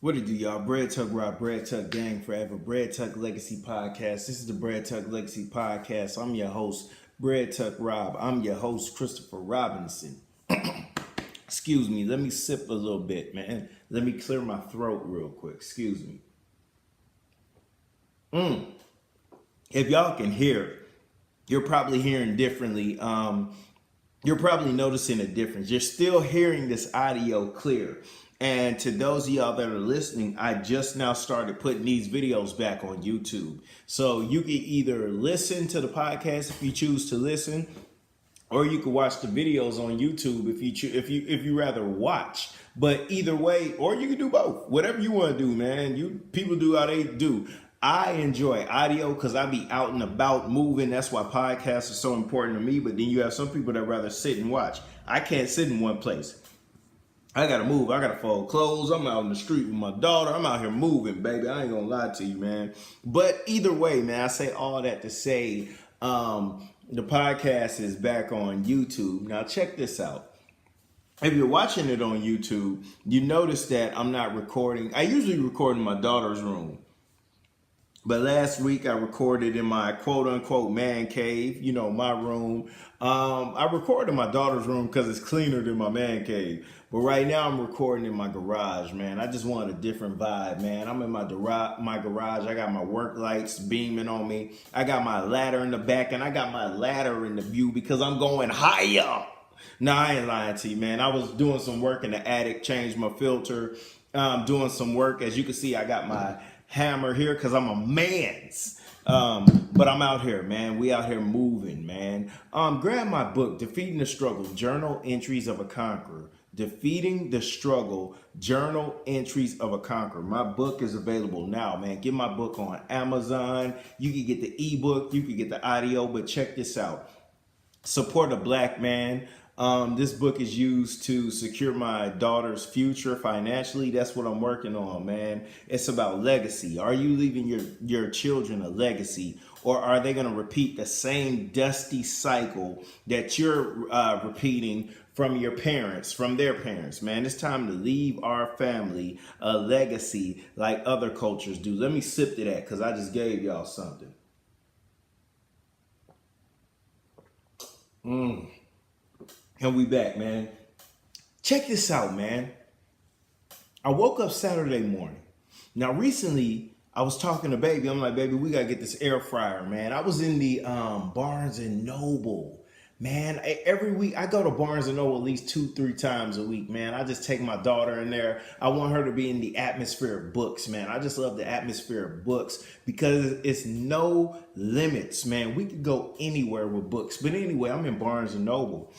What it do, y'all? Bread Tuck Rob, Bread Tuck Gang Forever, Bread Tuck Legacy Podcast. This is the Bread Tuck Legacy Podcast. I'm your host, Bread Tuck Rob. I'm your host, Christopher Robinson. Excuse me, let me sip a little bit, man. Let me clear my throat real quick. Excuse me. If y'all can hear, you're probably hearing differently. You're probably noticing a difference. You're still hearing this audio clear. And to those of y'all that are listening, I just now started putting these videos back on YouTube. So you can either listen to the podcast if you choose to listen, or you can watch the videos on YouTube if you rather watch. But either way, or you can do both. Whatever you want to do, man. People do how they do. I enjoy audio because I be out and about moving. That's why podcasts are so important to me. But then you have some people that rather sit and watch. I can't sit in one place. I gotta move. I gotta fold clothes. I'm out in the street with my daughter. I'm out here moving, baby. I ain't gonna lie to you, man. But either way, man, I say all that to say the podcast is back on YouTube. Now check this out. If you're watching it on YouTube, you notice that I'm not recording. I usually record in my daughter's room. But last week I recorded in my quote unquote man cave, my room. I recorded in my daughter's room because it's cleaner than my man cave. But right now I'm recording in my garage, man. I just wanted a different vibe, man. I'm in my garage. I got my work lights beaming on me. I got my ladder in the back, and I got my ladder in the view because I'm going higher. No, I ain't lying to you, man. I was doing some work in the attic, changed my filter, doing some work. As you can see, I got my hammer here because I'm a man's. But I'm out here, man. We out here moving, man. Grab my book, Defeating the Struggle, Journal Entries of a Conqueror. Defeating the Struggle, Journal Entries of a Conqueror. My book is available now, man. Get my book on Amazon. You can get the ebook, you can get the audio, but check this out. Support a black man. This book is used to secure my daughter's future financially. That's what I'm working on, man. It's about legacy. Are you leaving your children a legacy, or are they going to repeat the same dusty cycle that you're repeating from your parents, from their parents? Man, it's time to leave our family a legacy like other cultures do. Let me sip to that because I just gave y'all something. And we back, man. Check this out, man. I woke up Saturday morning. Now, recently, I was talking to baby. I'm like, baby, we got to get this air fryer, man. I was in the Barnes & Noble. Man, every week I go to Barnes & Noble at least 2-3 times a week, man. I just take my daughter in there. I want her to be in the atmosphere of books, man. I just love the atmosphere of books because it's no limits, man. We could go anywhere with books. But anyway, I'm in Barnes & Noble.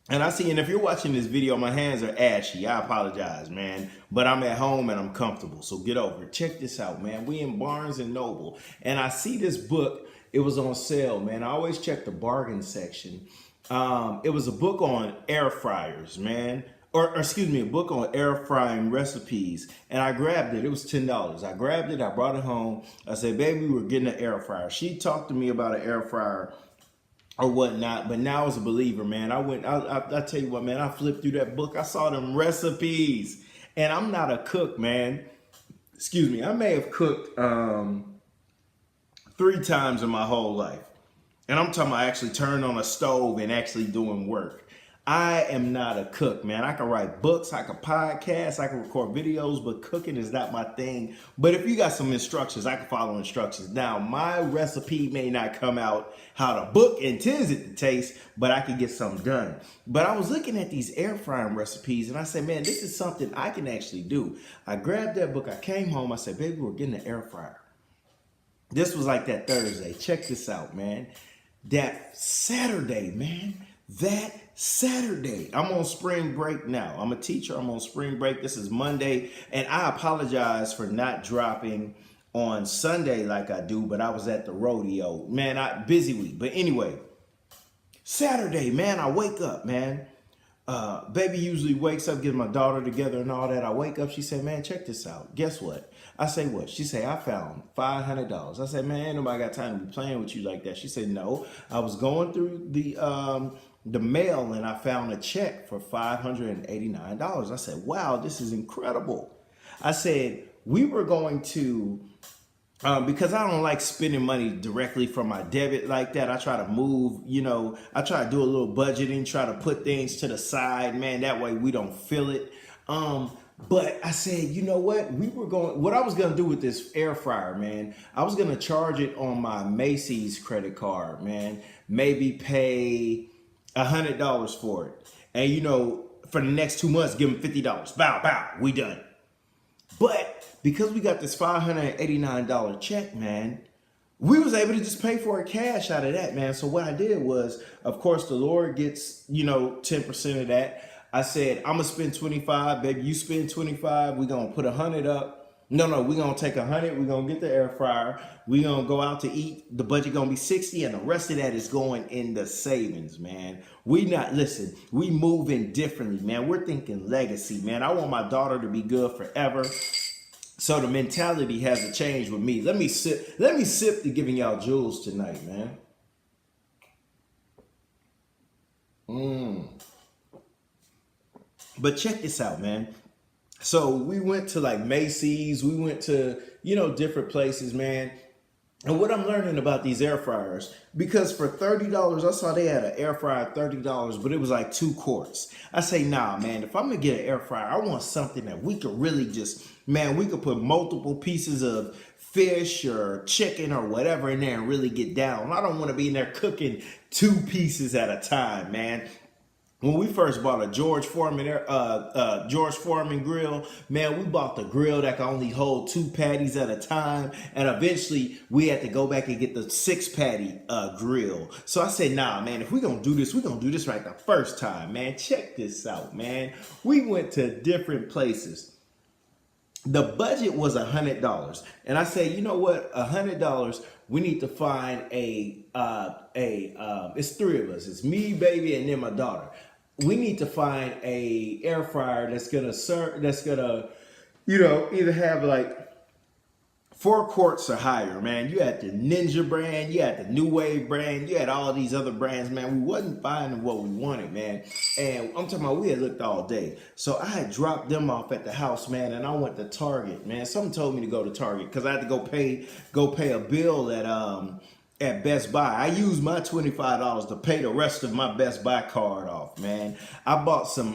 And and if you're watching this video, my hands are ashy. I apologize, man. But I'm at home and I'm comfortable. So get over it. Check this out, man. We in Barnes & Noble. And I see this book. It was on sale, man. I always check the bargain section. It was a book on air fryers, man. Or excuse me, a book on air frying recipes. And I grabbed it. It was $10. I grabbed it. I brought it home. I said, baby, we're getting an air fryer. She talked to me about an air fryer or whatnot, but now as a believer, man, I tell you what, man, I flipped through that book. I saw them recipes, and I'm not a cook, man. Excuse me. I may have cooked 3 times in my whole life. And I'm talking about actually turning on a stove and actually doing work. I am not a cook, man. I can write books, I can podcast, I can record videos, but cooking is not my thing. But if you got some instructions, I can follow instructions. Now, my recipe may not come out how the book intends it to taste, but I can get something done. But I was looking at these air frying recipes, and I said, man, this is something I can actually do. I grabbed that book, I came home, I said, baby, we're getting an air fryer. This was like that Thursday. Check this out, man. That Saturday, I'm on spring break now. I'm a teacher. I'm on spring break. This is Monday. And I apologize for not dropping on Sunday like I do, but I was at the rodeo. Man, busy week. But anyway, Saturday, man, I wake up, man. Baby usually wakes up, gets my daughter together and all that. I wake up, she said, man, check this out. Guess what? I say, what? She said, I found $500. I said, man, ain't nobody got time to be playing with you like that. She said, no, I was going through the mail and I found a check for $589. I said, wow, this is incredible. I said we were going to, because I don't like spending money directly from my debit like that. I try to move, I try to do a little budgeting, try to put things to the side, man. That way we don't feel it. But I said, you know what? What I was going to do with this air fryer, man, I was going to charge it on my Macy's credit card, man. Maybe pay $100 for it. And, for the next 2 months, give them $50. Bow, bow, we done. But because we got this $589 check, man, we was able to just pay for it cash out of that, man. So what I did was, of course, the Lord gets, 10% of that. I said, I'm gonna spend 25, baby. You spend 25. We're gonna put 100 up. No, we're gonna take 100. We're gonna get the air fryer. We're gonna go out to eat. The budget gonna be 60, and the rest of that is going in the savings, man. We moving differently, man. We're thinking legacy, man. I want my daughter to be good forever. So the mentality has to change with me. Let me sip to giving y'all jewels tonight, man. But check this out, man. So we went to like Macy's, we went to, different places, man. And what I'm learning about these air fryers, because for $30, I saw they had an air fryer at $30, but it was like 2 quarts. I say, nah, man, if I'm gonna get an air fryer, I want something that we could really we could put multiple pieces of fish or chicken or whatever in there and really get down. I don't want to be in there cooking 2 pieces at a time, man. When we first bought a George Foreman grill, man, we bought the grill that could only hold 2 patties at a time, and eventually we had to go back and get the 6-patty grill. So I said, nah, man, if we're gonna do this right the first time, man. Check this out, man. We went to different places. The budget was $100, and I said, you know what, $100. We need to find it's 3 of us. It's me, baby, and then my daughter. We need to find a air fryer that's gonna either have like 4 quarts or higher, man. You had the Ninja brand, you had the New Wave brand, you had all these other brands, man. We wasn't finding what we wanted, man. And I'm talking about, we had looked all day. So I had dropped them off at the house, man, and I went to Target, man. Someone told me to go to Target because I had to go pay a bill at Best Buy. I used my $25 to pay the rest of my Best Buy card off, man. I bought some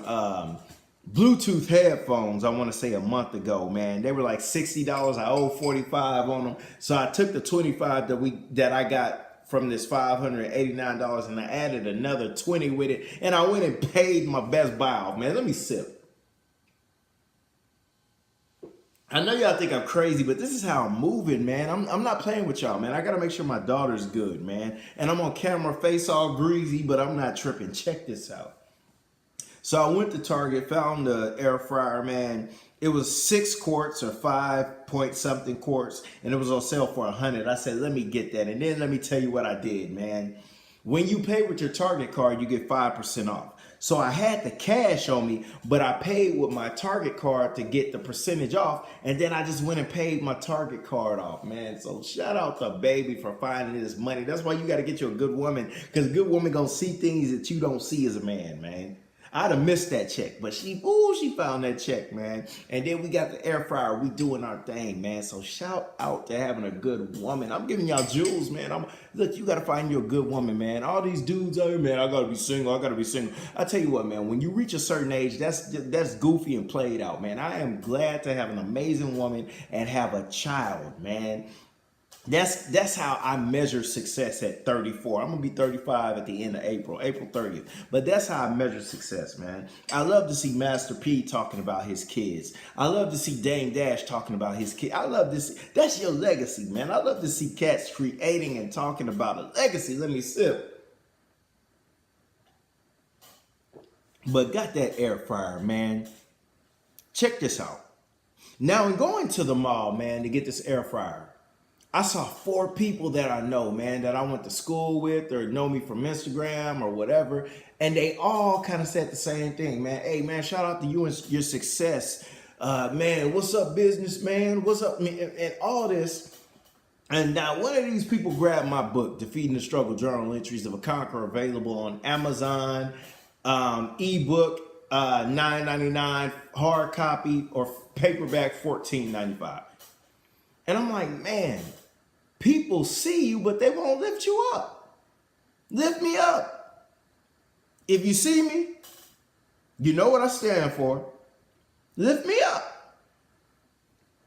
Bluetooth headphones, I want to say a month ago, man. They were like $60. I owe $45 on them. So I took the $25 that I got from this $589 and I added another $20 with it. And I went and paid my Best Buy off, man. Let me sip. I know y'all think I'm crazy, but this is how I'm moving, man. I'm not playing with y'all, man. I got to make sure my daughter's good, man. And I'm on camera, face all greasy, but I'm not tripping. Check this out. So I went to Target, found the air fryer, man. It was 6 quarts or 5 point something quarts, and it was on sale for $100. I said, let me get that. And then let me tell you what I did, man. When you pay with your Target card, you get 5% off. So I had the cash on me, but I paid with my Target card to get the percentage off. And then I just went and paid my Target card off, man. So shout out to baby for finding this money. That's why you got to get you a good woman, because a good woman going to see things that you don't see as a man, man. I'd have missed that check, but she found that check, man. And then we got the air fryer. We doing our thing, man. So shout out to having a good woman. I'm giving y'all jewels, man. Look, you got to find you a good woman, man. All these dudes out here, man, I got to be single. I tell you what, man, when you reach a certain age, that's goofy and played out, man. I am glad to have an amazing woman and have a child, man. That's how I measure success at 34. I'm going to be 35 at the end of April 30th. But that's how I measure success, man. I love to see Master P talking about his kids. I love to see Dame Dash talking about his kids. I love this. That's your legacy, man. I love to see cats creating and talking about a legacy. Let me sip. But got that air fryer, man. Check this out. Now, in going to the mall, man, to get this air fryer, I saw 4 people that I know, man, that I went to school with or know me from Instagram or whatever. And they all kind of said the same thing, man. Hey, man, shout out to you and your success. Man, what's up, business, man? What's up, man? And all this. And now one of these people grabbed my book, Defeating the Struggle, Journal Entries of a Conqueror, available on Amazon, ebook, $9.99, hard copy, or paperback $14.95. And I'm like, man, people see you, but they won't lift you up. Lift me up. If you see me, you know what I stand for. Lift me up.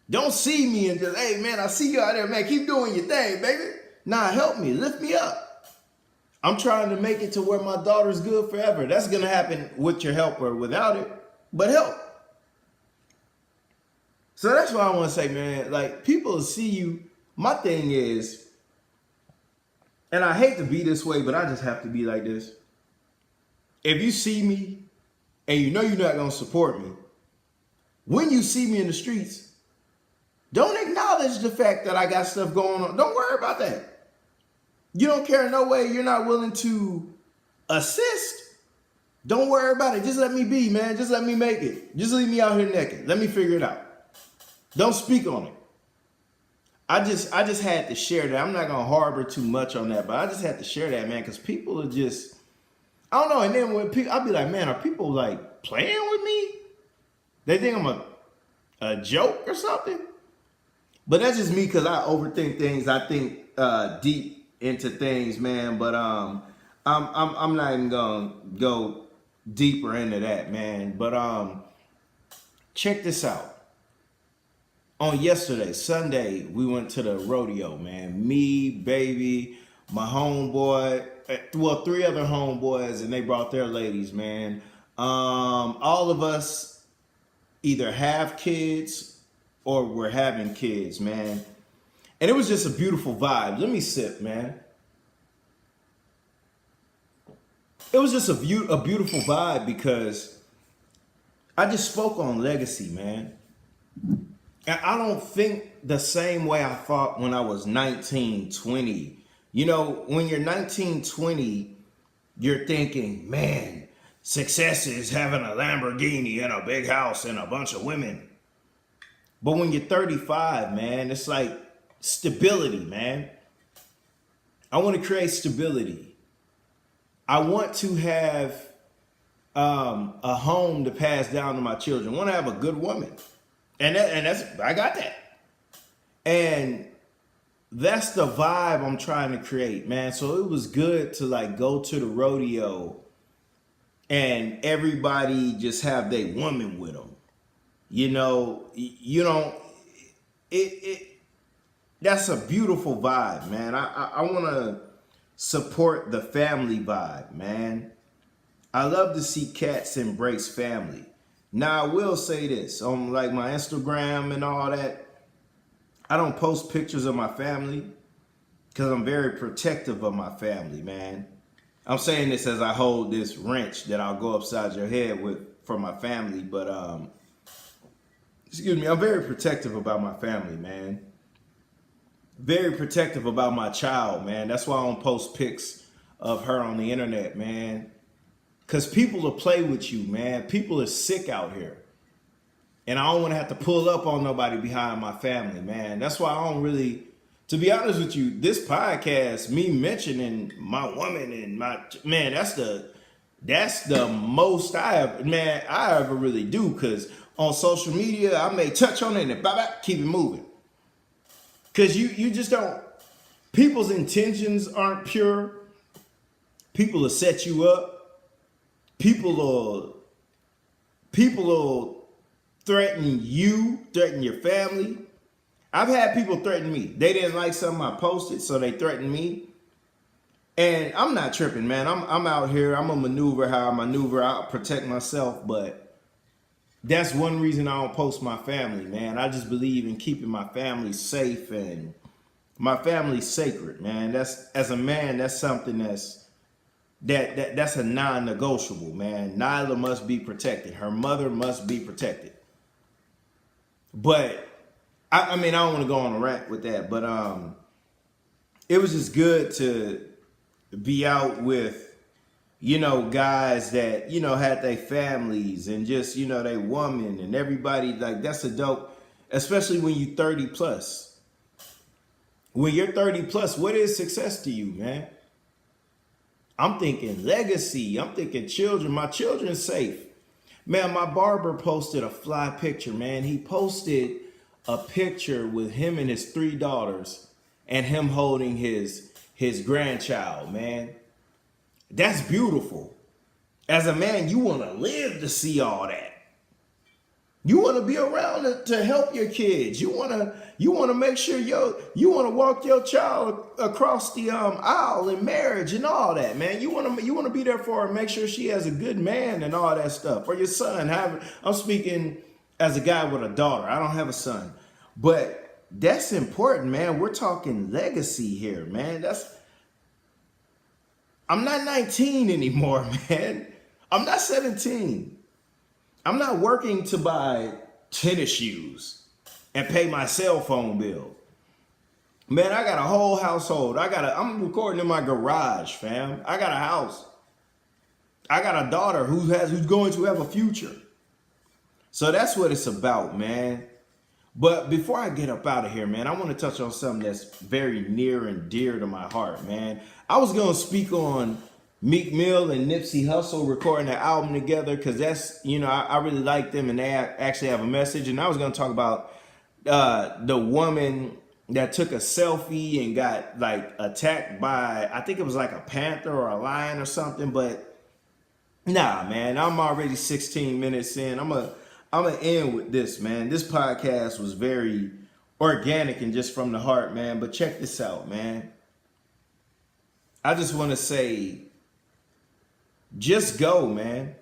Don't see me and just, hey, man, I see you out there, man. Keep doing your thing, baby. Nah, help me. Lift me up. I'm trying to make it to where my daughter's good forever. That's going to happen with your help or without it, but help. So that's why I want to say, man, like, people see you. My thing is, and I hate to be this way, but I just have to be like this. If you see me and you know you're not going to support me, when you see me in the streets, don't acknowledge the fact that I got stuff going on. Don't worry about that. You don't care in no way. You're not willing to assist. Don't worry about it. Just let me be, man. Just let me make it. Just leave me out here naked. Let me figure it out. Don't speak on it. I just had to share that. I'm not going to harbor too much on that, but I just had to share that, man, because people are just, I don't know. And then when people, I'll be like, man, are people like playing with me? They think I'm a joke or something? But that's just me because I overthink things. I think deep into things, man. But I'm not even gonna go deeper into that, man. But check this out. On yesterday, Sunday, we went to the rodeo, man. Me, baby, my homeboy, well, 3 other homeboys, and they brought their ladies, man. All of us either have kids or we're having kids, man. And it was just a beautiful vibe. Let me sip, man. It was just a beautiful vibe because I just spoke on legacy, man. And I don't think the same way I thought when I was 19, 20. You know, when you're 19, 20, you're thinking, man, success is having a Lamborghini and a big house and a bunch of women. But when you're 35, man, it's like stability, man. I want to create stability. I want to have a home to pass down to my children. I want to have a good woman. And that's, I got that. And that's the vibe I'm trying to create, man. So it was good to like go to the rodeo and everybody just have their woman with them. You know, that's a beautiful vibe, man. I want to support the family vibe, man. I love to see cats embrace family. Now, I will say this, on like my Instagram and all that, I don't post pictures of my family because I'm very protective of my family, man. I'm saying this as I hold this wrench that I'll go upside your head with for my family, but excuse me, I'm very protective about my family, man. Very protective about my child, man. That's why I don't post pics of her on the internet, man. Because people will play with you, man. People are sick out here. And I don't want to have to pull up on nobody behind my family, man. That's why I don't really, to be honest with you, this podcast, me mentioning my woman and my, man, that's the most I ever really do. Because on social media, I may touch on it and keep it moving. Because you just don't, people's intentions aren't pure. People will set you up. People will threaten you, threaten your family. I've had people threaten me. They didn't like something I posted, so they threatened me. And I'm not tripping, man. I'm out here. I'm gonna maneuver how I maneuver. I'll protect myself, but that's one reason I don't post my family, man. I just believe in keeping my family safe, and my family's sacred, man. That's, as a man, that's something that's a non-negotiable, man. Nyla must be protected. Her mother must be protected. But I mean, I don't want to go on a rant with that, but it was just good to be out with, guys that, had their families and just, they woman and everybody. Like, that's a dope, especially when you 30 plus. When you're 30 plus, what is success to you, man? I'm thinking legacy. I'm thinking children. My children's safe. Man, my barber posted a fly picture, man. He posted a picture with him and his 3 daughters and him holding his grandchild, man. That's beautiful. As a man, you want to live to see all that. You want to be around to help your kids. You want to make sure you want to walk your child across the aisle in marriage and all that, man. You want to be there for her and make sure she has a good man and all that stuff. Or your son. I'm speaking as a guy with a daughter. I don't have a son, but that's important, man. We're talking legacy here, man. I'm not 19 anymore, man. I'm not 17. I'm not working to buy tennis shoes and pay my cell phone bill. Man, I got a whole household. I'm recording in my garage, fam. I got a house. I got a daughter who's going to have a future. So that's what it's about, man. But before I get up out of here, man, I want to touch on something that's very near and dear to my heart, man. I was going to speak on Meek Mill and Nipsey Hussle recording their album together because that's, I really like them and they actually have a message. And I was going to talk about the woman that took a selfie and got like attacked by, I think it was like a panther or a lion or something. But nah, man, I'm already 16 minutes in. I'm gonna end with this, man. This podcast was very organic and just from the heart, man. But check this out, man. I just want to say, just go, man.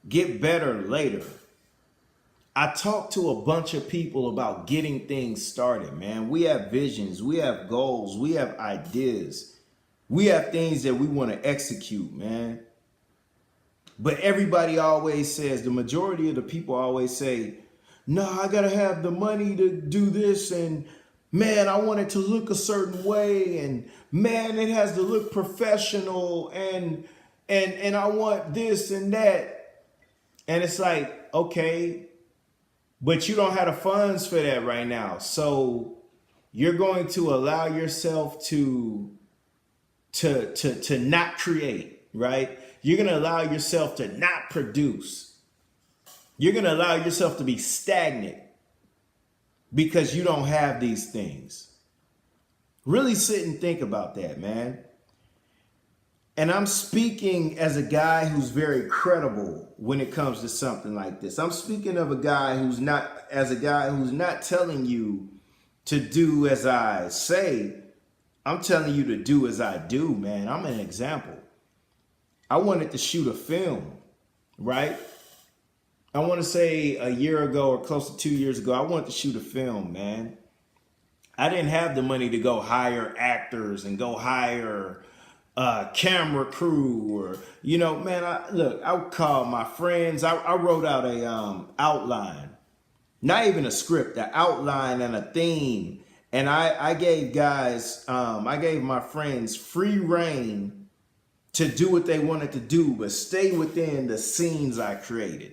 Get better later. I talked to a bunch of people about getting things started, man. We have visions, we have goals, we have ideas. We have things that we want to execute, man. But everybody always says, the majority of the people always say, no, I got to have the money to do this. And man, I want it to look a certain way. And man, it has to look professional. And I want this and that. And it's like, okay, but you don't have the funds for that right now. So you're going to allow yourself to not create, right? You're going to allow yourself to not produce. You're going to allow yourself to be stagnant because you don't have these things. Really sit and think about that, man. And I'm speaking as a guy who's very credible when it comes to something like this. I'm speaking of a guy who's not telling you to do as I say. I'm telling you to do as I do, man. I'm an example. I wanted to shoot a film, right? I want to say a year ago or close to 2 years ago, I wanted to shoot a film, man. I didn't have the money to go hire actors and go hire camera crew or, man, I called my friends. I wrote out a outline, not even a script, an outline and a theme. And I gave my friends free reign to do what they wanted to do, but stay within the scenes I created.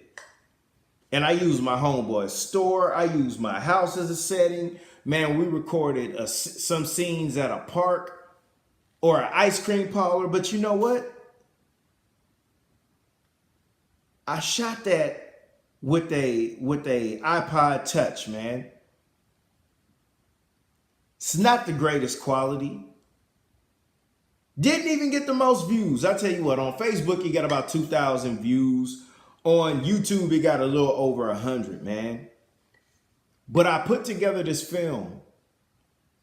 And I used my homeboy's store. I used my house as a setting. Man, we recorded some scenes at a park or an ice cream parlor. But you know what? I shot that with a iPod Touch, man. It's not the greatest quality. Didn't even get the most views. I tell you what, on Facebook, it got about 2,000 views. On YouTube, it got a little over 100, man. But I put together this film,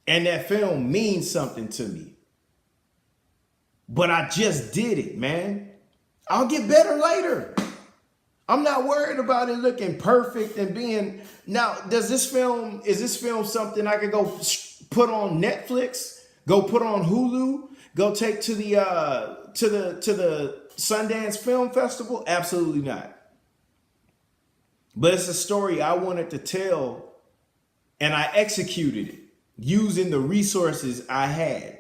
and that film means something to me. But I just did it, man. I'll get better later. I'm not worried about it looking perfect and being. Now, is this film something I could go put on Netflix, go put on Hulu? Go take to the Sundance Film Festival? Absolutely not. But it's a story I wanted to tell, and I executed it using the resources I had.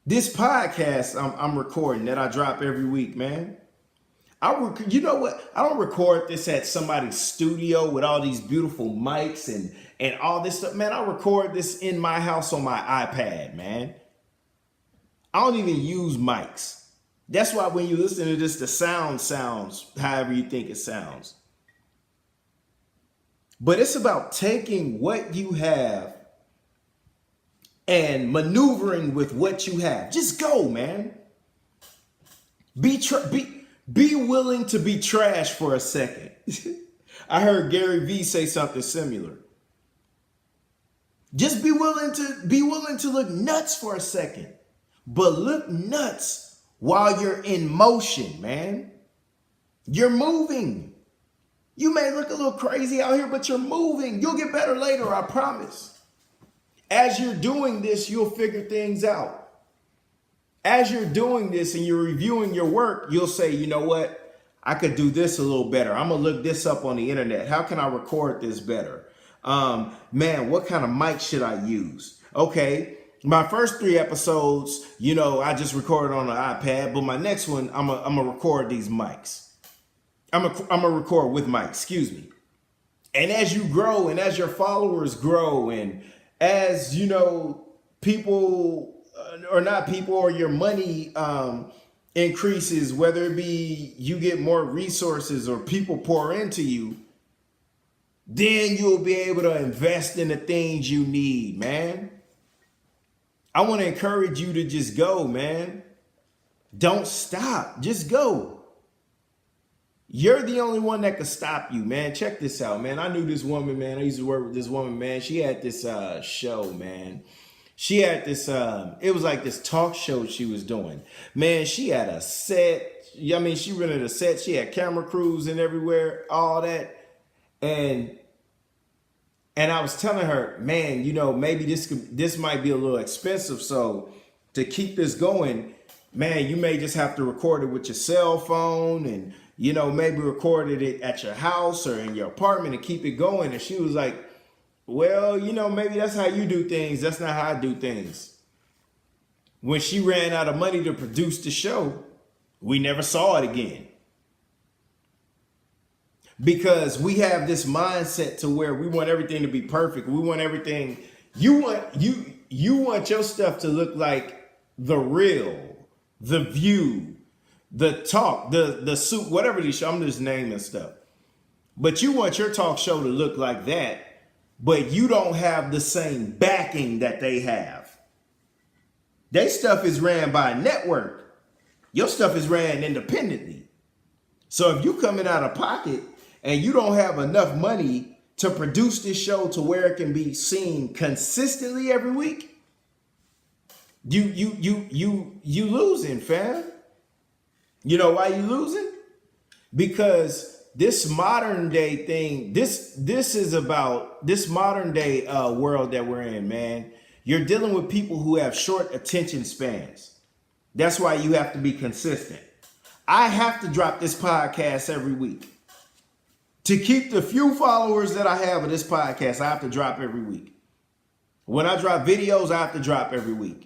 This podcast I'm recording that I drop every week, man. You know what? I don't record this at somebody's studio with all these beautiful mics and all this stuff. Man, I record this in my house on my iPad, man. I don't even use mics. That's why when you listen to this, the sound sounds however you think it sounds. But it's about taking what you have and maneuvering with what you have. Just go, man. Be willing to be trash for a second. I heard Gary Vee say something similar. Just be willing to look nuts for a second. But look nuts while you're in motion, man. You're moving. You may look a little crazy out here, but you're moving. You'll get better later, I promise. As you're doing this, you'll figure things out. As you're doing this and you're reviewing your work, you'll say, you know what? I could do this a little better. I'm going to look this up on the internet. How can I record this better? Man, what kind of mic should I use? Okay. My first 3 episodes, I just recorded on an iPad, but my next one, I'm gonna record these mics. I'm gonna record with mics, excuse me. And as you grow and as your followers grow and as, people or your money increases, whether it be you get more resources or people pour into you, then you'll be able to invest in the things you need, man. I want to encourage you to just go, man. Don't stop. Just go. You're the only one that can stop you, man. Check this out, man. I knew this woman, man. I used to work with this woman, man. She had this show, man. She had this, it was like this talk show she was doing. Man, she had a set. I mean, she rented a set. She had camera crews and everywhere, all that. And I was telling her, man, maybe this might be a little expensive. So to keep this going, man, you may just have to record it with your cell phone and, maybe recorded it at your house or in your apartment and keep it going. And she was like, well, maybe that's how you do things. That's not how I do things. When she ran out of money to produce the show, we never saw it again. Because we have this mindset to where we want everything to be perfect. We want everything. You want your stuff to look like The Real, The View, The Talk, the Suit, whatever these show. I'm just naming stuff. But you want your talk show to look like that, but you don't have the same backing that they have. Their stuff is ran by a network. Your stuff is ran independently. So if you coming out of pocket and you don't have enough money to produce this show to where it can be seen consistently every week, you losing, fam. You know why you losing? Because this modern day thing, this is about this modern day world that we're in, man. You're dealing with people who have short attention spans. That's why you have to be consistent. I have to drop this podcast every week. To keep the few followers that I have of this podcast, I have to drop every week. When I drop videos, I have to drop every week.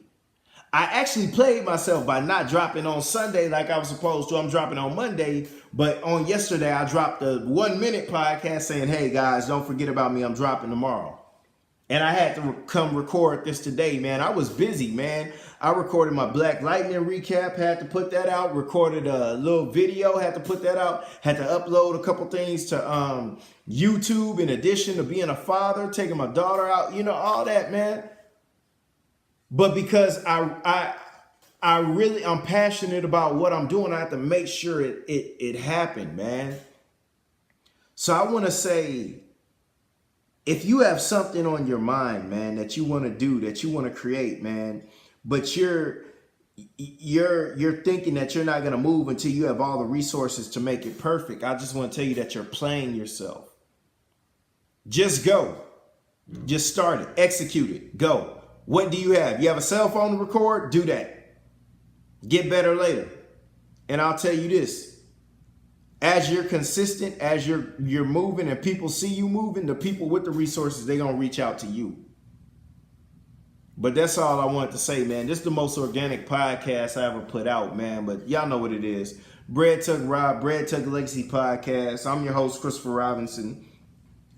I actually played myself by not dropping on Sunday like I was supposed to. I'm dropping on Monday, but on yesterday, I dropped a 1-minute podcast saying, hey guys, don't forget about me. I'm dropping tomorrow. And I had to come record this today, man. I was busy, man. I recorded my Black Lightning recap, had to put that out, recorded a little video, had to put that out, had to upload a couple things to YouTube in addition to being a father, taking my daughter out, all that, man. But because I'm passionate about what I'm doing, I have to make sure it happened, man. So I want to say, if you have something on your mind, man, that you want to do, that you want to create, man, but you're thinking that you're not going to move until you have all the resources to make it perfect, I just want to tell you that you're playing yourself. Just go. Just start it. Execute it. Go. What do you have? You have a cell phone to record? Do that. Get better later. And I'll tell you this. As you're consistent, as you're moving and people see you moving, the people with the resources, they're going to reach out to you. But that's all I wanted to say, man. This is the most organic podcast I ever put out, man. But y'all know what it is. Bread Tug Rob, Bread Tug Legacy Podcast. I'm your host, Christopher Robinson.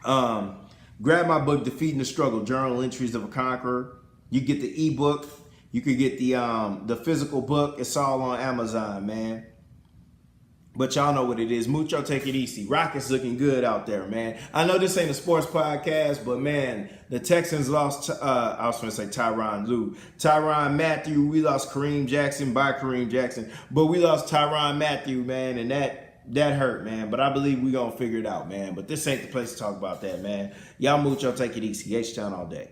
Grab my book, Defeating the Struggle, Journal Entries of a Conqueror. You get the ebook. You could get the physical book. It's all on Amazon, man. But y'all know what it is. Mucho, take it easy. Rockets looking good out there, man. I know this ain't a sports podcast, but man, the Texans lost, I was going to say Tyronn Lue. Tyrann Mathieu, we lost Kareem Jackson by Kareem Jackson. But we lost Tyrann Mathieu, man, and that hurt, man. But I believe we going to figure it out, man. But this ain't the place to talk about that, man. Y'all mucho, take it easy. H-Town all day.